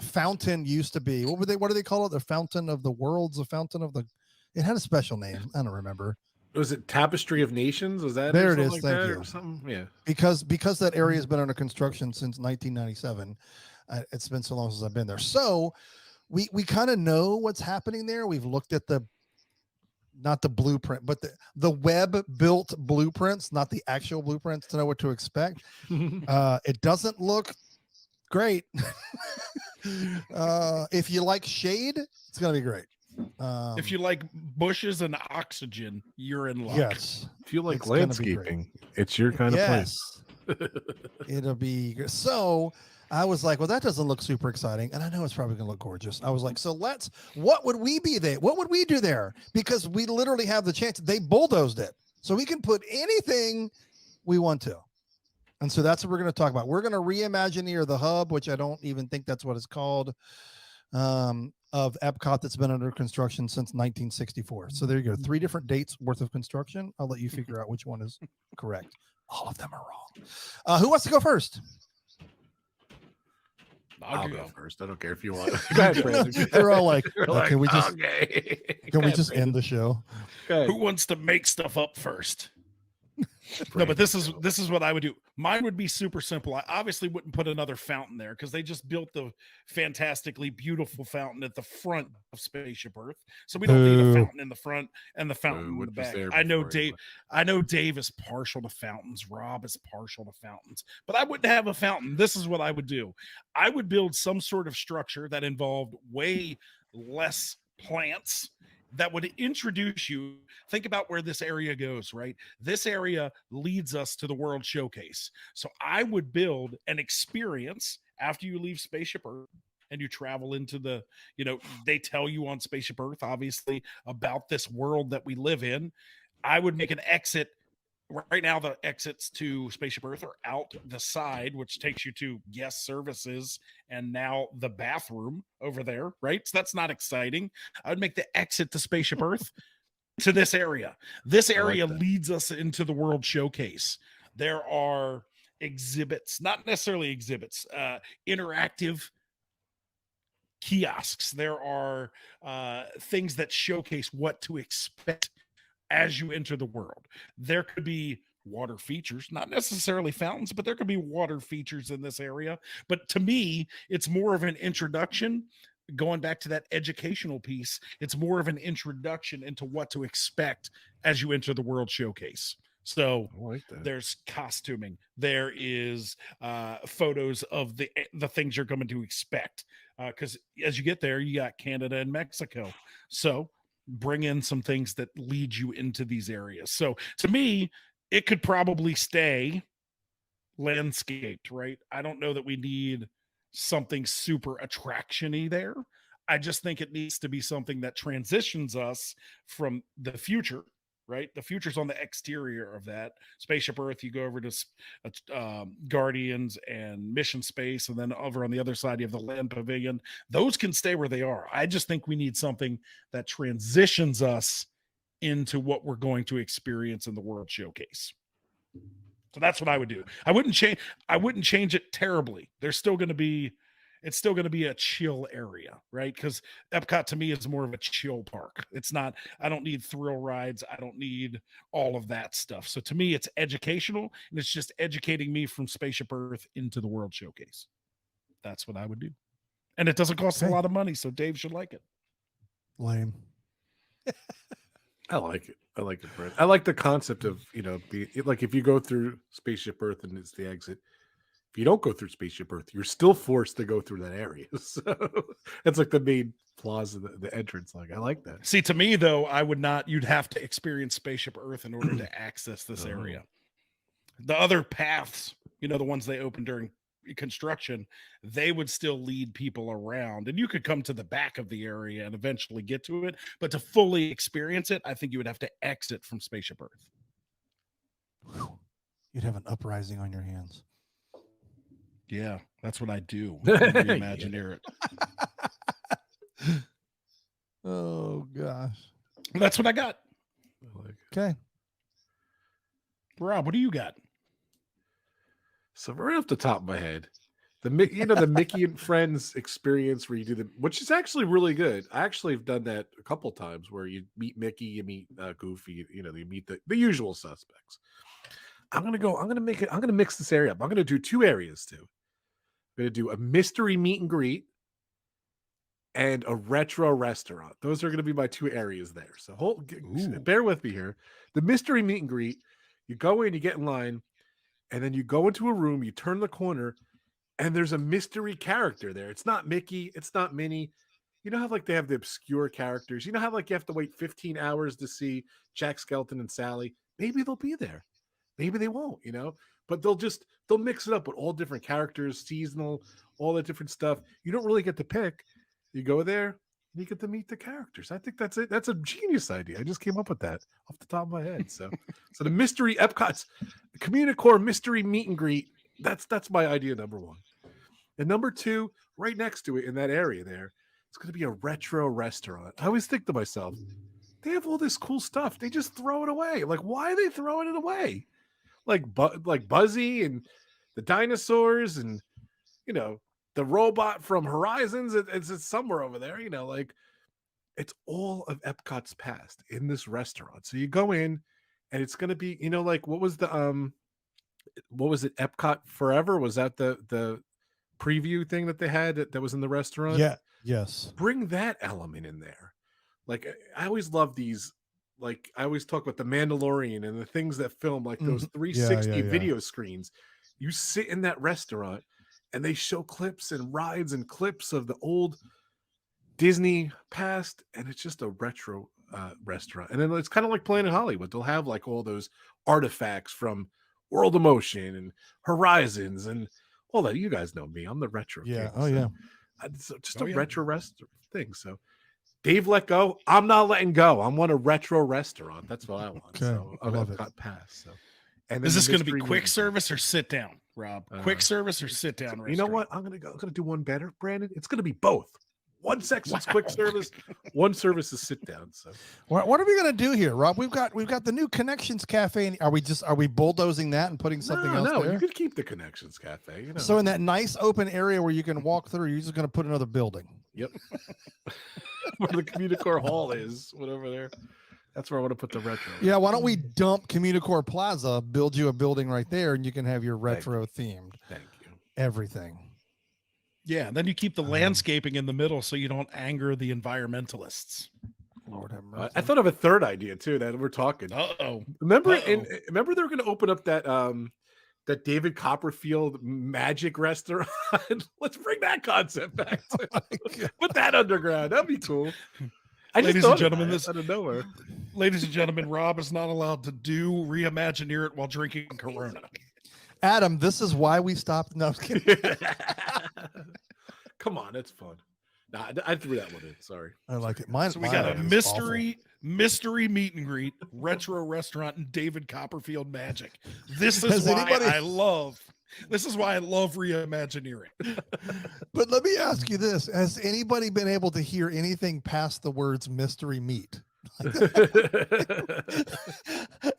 fountain used to be, what do they call it? The Fountain of the Worlds, the Fountain of the, it had a special name. I don't remember. Was it Tapestry of Nations? Was that there? It is. Like Thank that you. Or something? Yeah. Because that area has been under construction since 1997. It's been so long since I've been there. So we kind of know what's happening there. We've looked at not the blueprint, but the web built blueprints, not the actual blueprints, to know what to expect. It doesn't look great. If you like shade, it's going to be great. If you like bushes and oxygen, you're in luck. Yes. If you like landscaping, it's your kind of place. It'll be good. So I was like, well, that doesn't look super exciting. And I know it's probably going to look gorgeous. I was like, so what would we be there? What would we do there? Because we literally have the chance. They bulldozed it. So we can put anything we want to. And so that's what we're going to talk about. We're going to reimagineer the hub, which I don't even think that's what it's called, of Epcot, that's been under construction since 1964. So there you go. 3 different dates worth of construction. I'll let you figure out which one is correct. All of them are wrong. Who wants to go first? I'll go first. I don't care if you want. Go ahead, Brandon. They're all like, can we just end the show? Who wants to make stuff up first? No, but this is what I would do. Mine would be super simple. I obviously wouldn't put another fountain there because they just built the fantastically beautiful fountain at the front of Spaceship Earth. So we don't need a fountain in the front and the fountain in the back. I know Dave is partial to fountains. Rob is partial to fountains, but I wouldn't have a fountain. This is what I would do. I would build some sort of structure that involved way less plants, that would introduce you. Think about where this area goes, right? This area leads us to the World Showcase. So I would build an experience after you leave Spaceship Earth and you travel into they tell you on Spaceship Earth, obviously, about this world that we live in. I would make an exit. Right now, the exits to Spaceship Earth are out the side, which takes you to guest services and now the bathroom over there, right? So that's not exciting. I would make the exit to Spaceship Earth to this area. This area leads us into the World Showcase. There are exhibits, not necessarily exhibits, interactive kiosks. There are things that showcase what to expect as you enter the world. There could be water features, not necessarily fountains, but there could be water features in this area. But to me, it's more of an introduction. Going back to that educational piece, it's more of an introduction into what to expect as you enter the World Showcase. So there's costuming, there is photos of the things you're coming to expect, because as you get there, you got Canada and Mexico. So bring in some things that lead you into these areas. So to me, it could probably stay landscaped, right? I don't know that we need something super attraction-y there. I just think it needs to be something that transitions us from the future, right? The future's on the exterior of that. Spaceship Earth, you go over to Guardians and Mission Space, and then over on the other side, you have the Land Pavilion. Those can stay where they are. I just think we need something that transitions us into what we're going to experience in the World Showcase. So that's what I would do. I wouldn't change it terribly. It's still going to be a chill area, right? Because Epcot to me is more of a chill park. I don't need thrill rides. I don't need all of that stuff. So to me, it's educational, and it's just educating me from Spaceship Earth into the World Showcase. That's what I would do. And it doesn't cost a lot of money, so Dave should like it. Lame. I like it. I like it, Brent. I like the concept of, like if you go through Spaceship Earth and it's the exit, if you don't go through Spaceship Earth, you're still forced to go through that area. So it's like the main flaws of the entrance. Like, I like that. See, to me though, you'd have to experience Spaceship Earth in order to access this area. The other paths, the ones they open during construction, they would still lead people around, and you could come to the back of the area and eventually get to it. But to fully experience it, I think you would have to exit from Spaceship Earth. Whew. You'd have an uprising on your hands. Yeah, that's what I do. Reimagineer it. Oh gosh. That's what I got. Okay. Rob, what do you got? So right off the top of my head, the Mickey and Friends experience where you do which is actually really good. I actually have done that a couple times where you meet Mickey, you meet Goofy, you meet the usual suspects. I'm gonna mix this area up. I'm gonna do 2 areas too. I'm gonna do a mystery meet and greet and a retro restaurant. Those are gonna be my 2 areas there. So bear with me here. The mystery meet and greet, you go in, you get in line, and then you go into a room, you turn the corner, and there's a mystery character there. It's not Mickey, it's not Minnie. You know how they have the obscure characters? You know how you have to wait 15 hours to see Jack Skellington and Sally? Maybe they'll be there. Maybe they won't, but they'll mix it up with all different characters, seasonal, all that different stuff. You don't really get to pick. You go there and you get to meet the characters. I think that's it. That's a genius idea. I just came up with that off the top of my head. So the mystery Epcot's Communicore mystery meet and greet. That's my idea number 1. And number 2, right next to it in that area there, it's going to be a retro restaurant. I always think to myself, they have all this cool stuff. They just throw it away. Why are they throwing it away? Like Buzzy and the dinosaurs and the robot from Horizons. It's somewhere over there. It's all of Epcot's past in this restaurant. So you go in, and it's going to be what was it? Epcot Forever? Was that the preview thing that they had that was in the restaurant? Yeah. Yes. Bring that element in there. I always love these. I always talk about the Mandalorian and the things that film those 360 video screens. You sit in that restaurant and they show clips and rides and clips of the old Disney past, and it's just a retro restaurant. And then it's kind of like playing in Hollywood. They'll have all those artifacts from World of Motion and Horizons and all that. You guys know me. I'm the retro Yeah. king, Yeah. It's just a retro restaurant thing. So Dave let go. I'm not letting go. I want a retro restaurant. That's what I want. Okay. So I love I've it. got pass. So, and Is this going to be mystery quick meet. service or sit down, Rob? Quick service or sit down? You know what? I'm gonna do one better, Brandon. It's gonna be both. One section's quick service, one service is sit down. So what are we gonna do here, Rob? We've got the new Connections Cafe. Are we bulldozing that and putting something else there? You could keep the Connections Cafe. So in that nice open area where you can walk through, you're just gonna put another building. Yep. Where the Communicore Hall is, whatever there. That's where I want to put the retro. Yeah, why don't we dump Communicore Plaza, build you a building right there, and you can have your retro themed. Thank you. Everything. Yeah, and then you keep the landscaping in the middle so you don't anger the environmentalists. Lord have mercy. I thought of a third idea too that we're talking. Remember they're going to open up that that David Copperfield magic restaurant. Let's bring that concept back. Put that underground. That'd be cool. Ladies and gentlemen, this out of nowhere. Ladies and gentlemen, Rob is not allowed to do Reimagineer it while drinking Corona. Adam, this is why we stopped. No, I'm kidding. Come on, it's fun. Nah, I threw that one in. Sorry. I like it. Mine. So we got a mystery meet and greet, retro restaurant, and David Copperfield magic. This is why I love Reimagineering. But let me ask you this: has anybody been able to hear anything past the words "mystery meat"?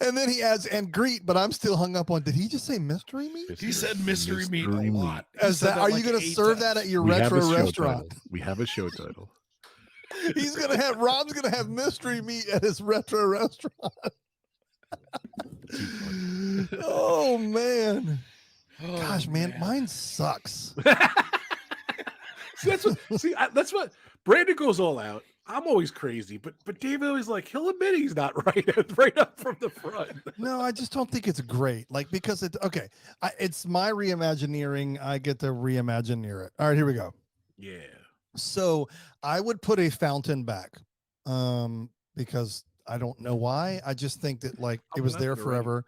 And then he adds "and greet," but I'm still hung up on. Did he just say mystery meat? He said mystery meat a lot. Are you going to serve that at your retro restaurant? We have a show title. Rob's gonna have mystery meat at his retro restaurant. Oh man. Gosh, man, mine sucks. That's what Brandon goes all out. I'm always crazy, but David always he'll admit he's not right up from the front. No, I just don't think it's great. Because it's my Reimagineering. I get to Reimagineer it. All right, here we go. Yeah. So I would put a fountain back, because I don't know why. I just think that it was there forever.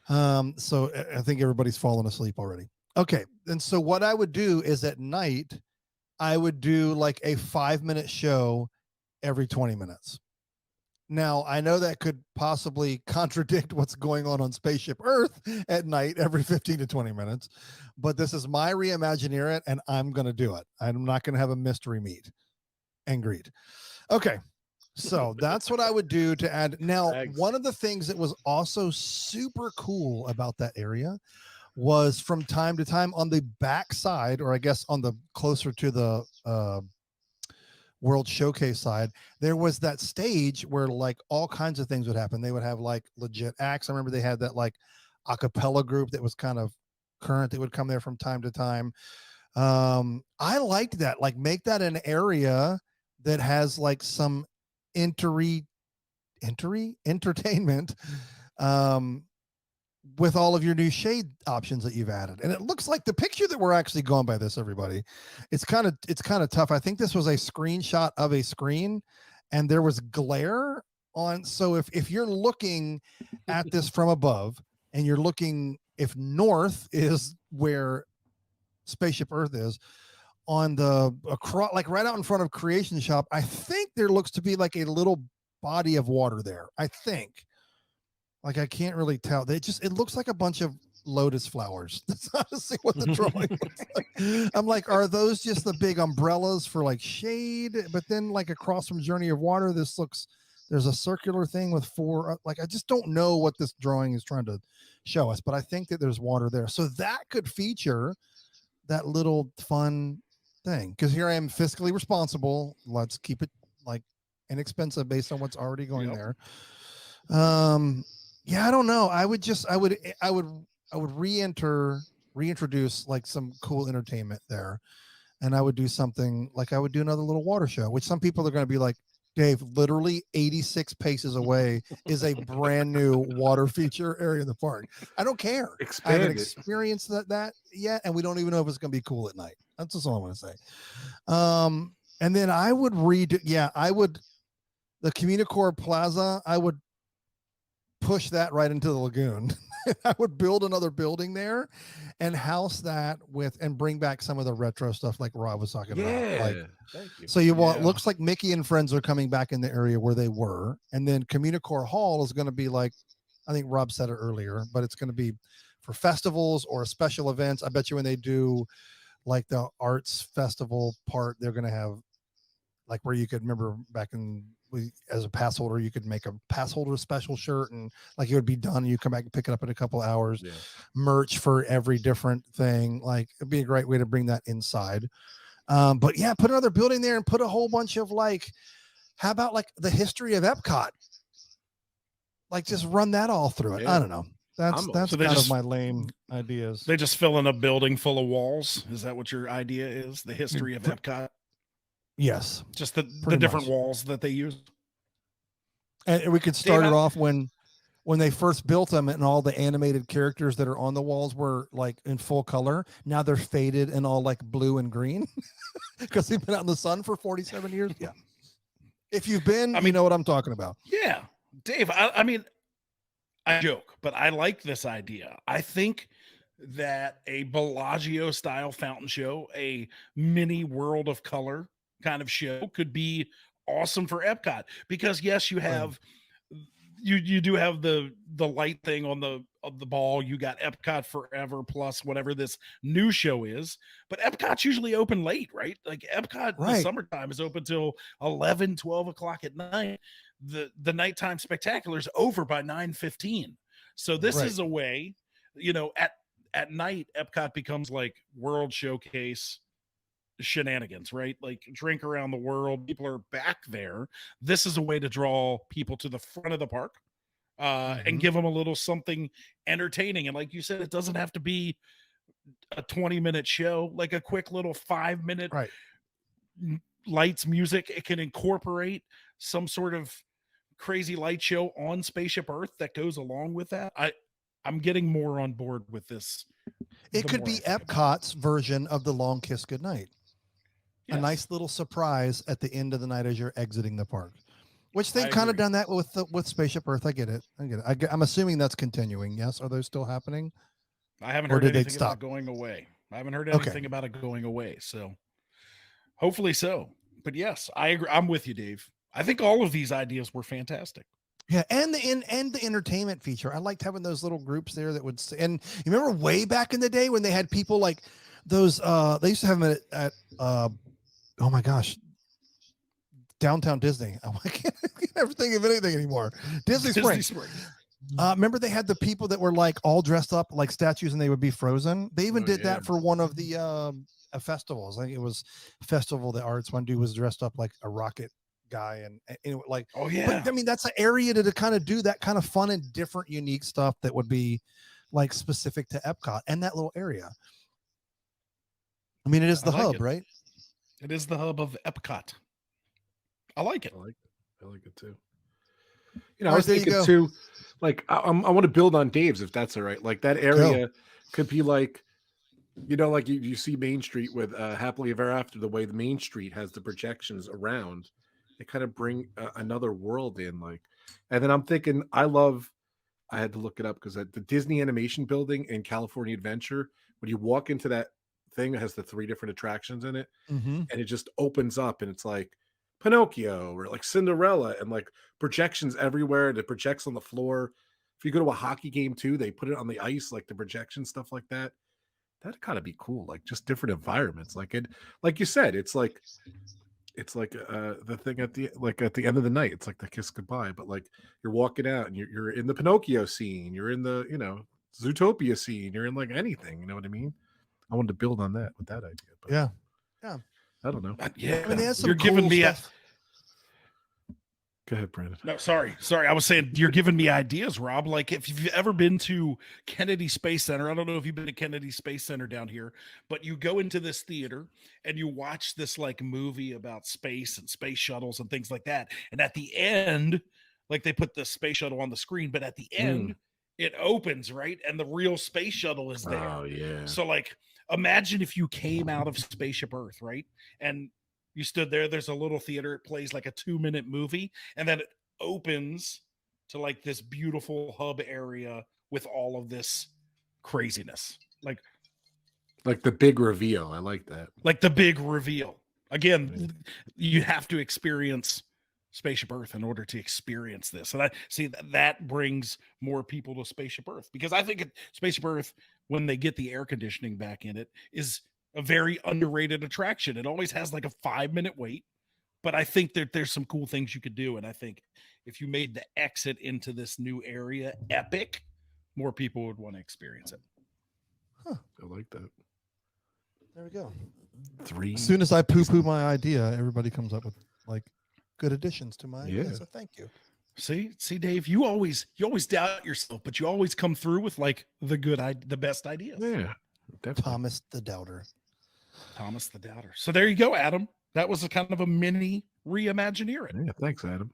So I think everybody's fallen asleep already. Okay. And so what I would do is at night, I would do like a 5-minute show every 20 minutes. Now, I know that could possibly contradict what's going on Spaceship Earth at night every 15 to 20 minutes, but this is my Reimagineer it, and I'm going to do it. I'm not going to have a mystery meet and greet. Okay. So that's what I would do to add. Now, Thanks. one of the things that was also super cool about that area was from time to time on the back side, or I guess on the closer to the World Showcase side, there was that stage where like all kinds of things would happen. They would have like legit acts. I remember they had that like a cappella group that was kind of current that would come there from time to time. I liked that. Like make that an area that has like some entertainment with all of your new shade options that you've added. And it looks like the picture that we're actually going by this, everybody. It's kind of tough. I think this was a screenshot of a screen and there was glare on. So if you're looking at this from above and you're looking, if north is where Spaceship Earth is, on the across, like right out in front of Creation Shop, I think there looks to be like a little body of water there. I think. Like I can't really tell. It looks like a bunch of lotus flowers. That's honestly what the drawing looks like. I'm like, are those just the big umbrellas for like shade? But then like across from Journey of Water, there's a circular thing with four. Like I just don't know what this drawing is trying to show us, but I think that there's water there. So that could feature that little fun thing. Because here I am fiscally responsible. Let's keep it like inexpensive based on what's already going there. Yeah, I don't know. I would reintroduce like some cool entertainment there. And I would do something like I would do another little water show, which some people are going to be like, Dave, literally 86 paces away is a brand new water feature area in the park. I don't care. I haven't experienced that yet, and we don't even know if it's going to be cool at night. That's just all I want to say. And then I would the Communicore Plaza, I would push that right into the lagoon. I would build another building there and house that and bring back some of the retro stuff like Rob was talking about. Like, thank you. So it looks like Mickey and Friends are coming back in the area where they were. And then Communicore Hall is going to be like, I think Rob said it earlier, but it's going to be for festivals or special events. I bet you when they do like the arts festival part, they're going to have like where you could remember back in as a pass holder, you could make a pass holder special shirt and like it would be done. And you come back and pick it up in a couple of hours. Yeah. Merch for every different thing. Like it'd be a great way to bring that inside. But yeah, put another building there and put a whole bunch of like, how about like the history of Epcot? Like just run that all through it. Yeah. I don't know. That's kind of my lame ideas. They just fill in a building full of walls. Is that what your idea is? The history of Epcot? Yes. Just the different walls that they use. And we could start it off when they first built them and all the animated characters that are on the walls were like in full color. Now they're faded and all like blue and green because they've been out in the sun for 47 years. Yeah. If you've been, you know what I'm talking about. Yeah. Dave, I mean, I joke, but I like this idea. I think that a Bellagio style fountain show, a mini World of Color kind of show could be awesome for Epcot because yes, you have you do have the light thing on the ball. You got Epcot Forever plus whatever this new show is, but Epcot's usually open late, right? Like Epcot in the summertime is open till 11, 12 o'clock at night. The nighttime spectacular is over by 9:15. So this is a way, at night Epcot becomes like World Showcase shenanigans, right? Like drink around the world, people are back there. This is a way to draw people to the front of the park and give them a little something entertaining. And like you said, it doesn't have to be a 20-minute show, like a quick little 5-minute lights, music. It can incorporate some sort of crazy light show on Spaceship Earth that goes along with that. I'm getting more on board with this. It could be Epcot's version of the Long Kiss Goodnight. Yes. A nice little surprise at the end of the night as you're exiting the park. Which they've I kind of agree. done that with Spaceship Earth. I get it. I'm assuming that's continuing. Yes. Are those still happening? I haven't Or heard did they anything about stop? it going away. I haven't heard Okay. anything about it going away. So hopefully so. But yes, I agree. I'm with you, Dave. I think all of these ideas were fantastic. Yeah, and the entertainment feature. I liked having those little groups there that would. And you remember way back in the day when they had people like those. They used to have them at oh my gosh, Downtown Disney. I can't never think of anything anymore. Disney Springs. Remember they had the people that were like all dressed up like statues and they would be frozen. They even did that for one of the festivals. I think it was Festival of the Arts. One dude was dressed up like a rocket guy and like, Oh yeah. But I mean that's an area to kind of do that kind of fun and different, unique stuff that would be like specific to Epcot and that little area. I mean, it is the hub, right? It is the hub of Epcot. I like it. I like it too. You know, I was thinking too, like I want to build on Dave's if that's all right. Like that area could be like, you know, like you see Main Street with Happily Ever After, the way the Main Street has the projections around, they kind of bring another world in. Like, and then I'm thinking, I had to look it up because the Disney Animation Building in California Adventure, when you walk into that thing, it has the 3 different attractions in it, and it just opens up and it's like Pinocchio or like Cinderella and like projections everywhere. And it projects on the floor. If you go to a hockey game too, they put it on the ice, like the projection stuff like that. That'd kind of be cool, like just different environments. Like it, like you said, it's like the thing at the end of the night. It's like the kiss goodbye, but like you're walking out and you're in the Pinocchio scene, you're in the Zootopia scene, you're in like anything. You know what I mean? I wanted to build on that with that idea. But yeah. I don't know. Yeah, I mean, they had some you're cool giving me stuff. Go ahead, Brandon. No, sorry. I was saying you're giving me ideas, Rob. Like if you've ever been to Kennedy Space Center, I don't know if you've been to Kennedy Space Center down here, but you go into this theater and you watch this like movie about space and space shuttles and things like that. And at the end, like they put the space shuttle on the screen, but at the end, it opens, right? And the real space shuttle is there. Oh, yeah. So like imagine if you came out of Spaceship Earth, right? And you stood there, there's a little theater, it plays like a 2-minute movie, and then it opens to like this beautiful hub area with all of this craziness. Like the big reveal. I like that. Like the big reveal. Again, you have to experience Spaceship Earth in order to experience this. And I see that brings more people to Spaceship Earth, because I think Spaceship Earth, when they get the air conditioning back in it, is a very underrated attraction. It always has like a 5-minute wait, but I think that there's some cool things you could do. And I think if you made the exit into this new area epic, more people would want to experience it. Huh. I like that. There we go. 3. As soon as I poo-poo my idea, everybody comes up with like good additions to my idea. So thank you. See, Dave, you always doubt yourself, but you always come through with like the best ideas. Yeah, definitely. Thomas the Doubter. So there you go, Adam. That was a kind of a mini Reimagineering. Yeah, thanks, Adam.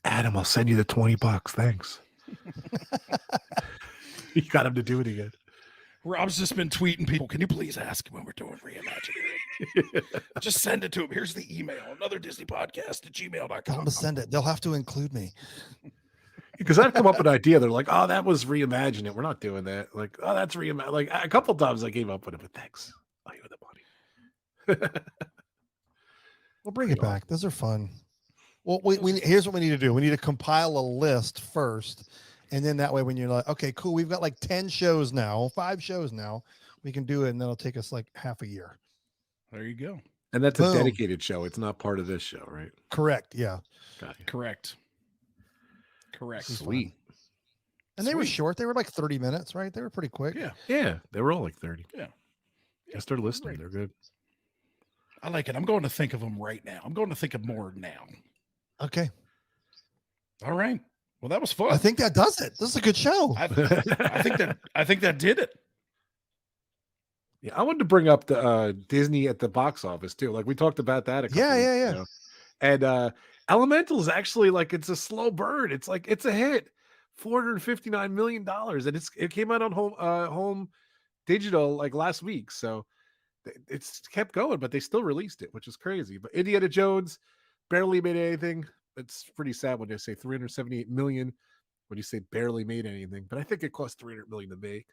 Adam, I'll send you the $20. Thanks. You got him to do it again. Rob's just been tweeting people, can you please ask him when we're doing Reimagineering? Just send it to him. Here's the email, another Disney podcast at gmail.com. Tell them to send it. They'll have to include me. Because I've come up with an idea. They're like, oh, that was Reimagine It. We're not doing that. Like, oh, that's Reimagine. Like a couple times I gave up with it, but thanks. I'll give it the money. We'll bring it back. Those are fun. Well, here's what we need to do. We need to compile a list first. And then that way, when you're like, okay, cool, we've got like 10 shows now, 5 shows now, we can do it. And that'll take us like half a year. There you go. And that's a dedicated show. It's not part of this show, right? Correct. Yeah. Got you. Correct. Sweet. And they were short. They were like 30 minutes, right? They were pretty quick. Yeah. They were all like 30. Yeah. Yes, they're listening. They're good. I like it. I'm going to think of them right now. I'm going to think of more now. Okay. All right. Well, that was fun. I think that does it. This is a good show. I think that did it. Yeah, I wanted to bring up the Disney at the box office too. Like we talked about that. A couple weeks ago. And Elemental is actually like it's a slow burn. It's like it's a hit, $459 million, and it came out on home digital like last week. So it's kept going, but they still released it, which is crazy. But Indiana Jones, barely made anything. It's pretty sad when they say 378 million when you say barely made anything, but I think it cost 300 million to make.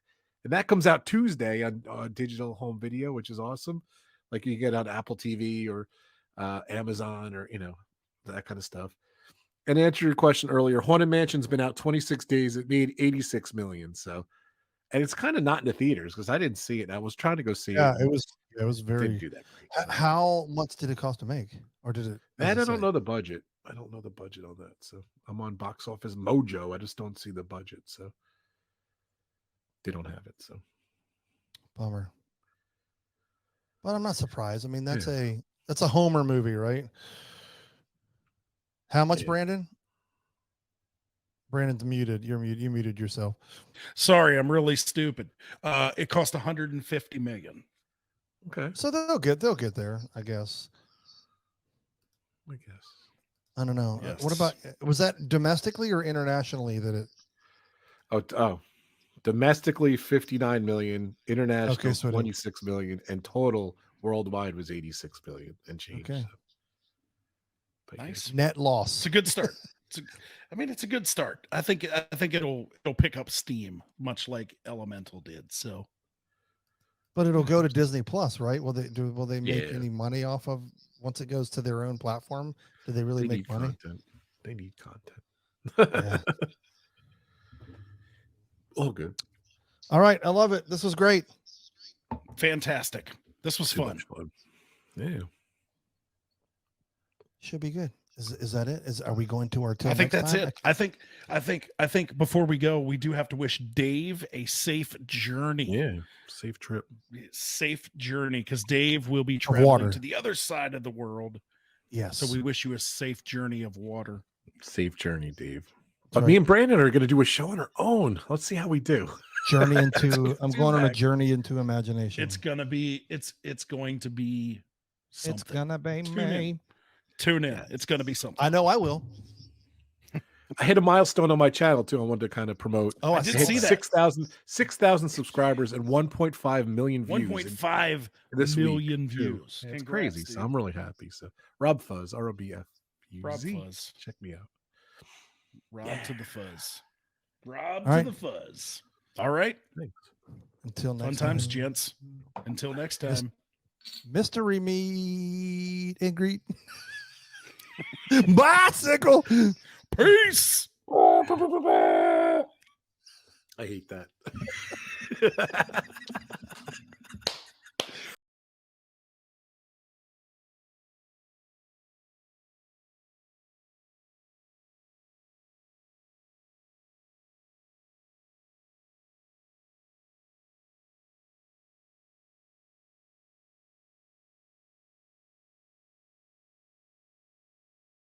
And that comes out Tuesday on digital home video, which is awesome. Like you get on Apple TV or Amazon or, that kind of stuff. And to answer your question earlier, Haunted Mansion's been out 26 days. It made 86 million. So, and it's kind of not in the theaters because I didn't see it. I was trying to go see it. Yeah, it was Didn't very. do that great. So. How much did it cost to make, or did it? Man, I don't know the budget. I don't know the budget on that. So I'm on Box Office Mojo. I just don't see the budget. So they don't have it. So bummer. But I'm not surprised. I mean, that's a Homer movie, right? How much, Brandon? Brandon's muted. You're muted. You muted yourself. Sorry, I'm really stupid. It cost 150 million. Okay. So they'll get there, I guess. I don't know. Yes. What about, was that domestically or internationally that it? Oh, domestically 59 million, international so 26 million, and total worldwide was 86 million and change. Okay. So. Nice. Net loss. It's a good start. It's a good start. I think it'll pick up steam, much like Elemental did. So, but it'll go to Disney Plus, right? Will they make Yeah. any money off of once it goes to their own platform? Do they really make money? Content. They need content. Yeah. All good. All right, I love it. This was great. Fantastic. This was Too fun. much fun. Yeah. Should be good. Is that it? Are we going to our? I think that's it. I think before we go, we do have to wish Dave a safe journey. Yeah. Safe trip. Safe journey, because Dave will be traveling water. to the other side of the world. Yes. So we wish you a safe journey of water. Safe journey, Dave. But me and Brandon are going to do a show on our own. Let's see how we do. Journey into. I'm going on a journey into imagination. It's going to be. It's going to be. Something. It's gonna be me. Tune in. It's going to be something. I know I will. I hit a milestone on my channel too. I wanted to kind of promote. Oh, I did see that. 6,000 subscribers and 1.5 million views. 1.5 this million week, views. It's Congrats, crazy. dude. So I'm really happy. So Rob Fuzz, ROBF. Rob Fuzz. Check me out. Rob to the fuzz. Rob All to the fuzz. All right. Thanks. Until next Fun time. times, gents. Until next time. Mystery meet and greet. Bicycle. Peace. I hate that.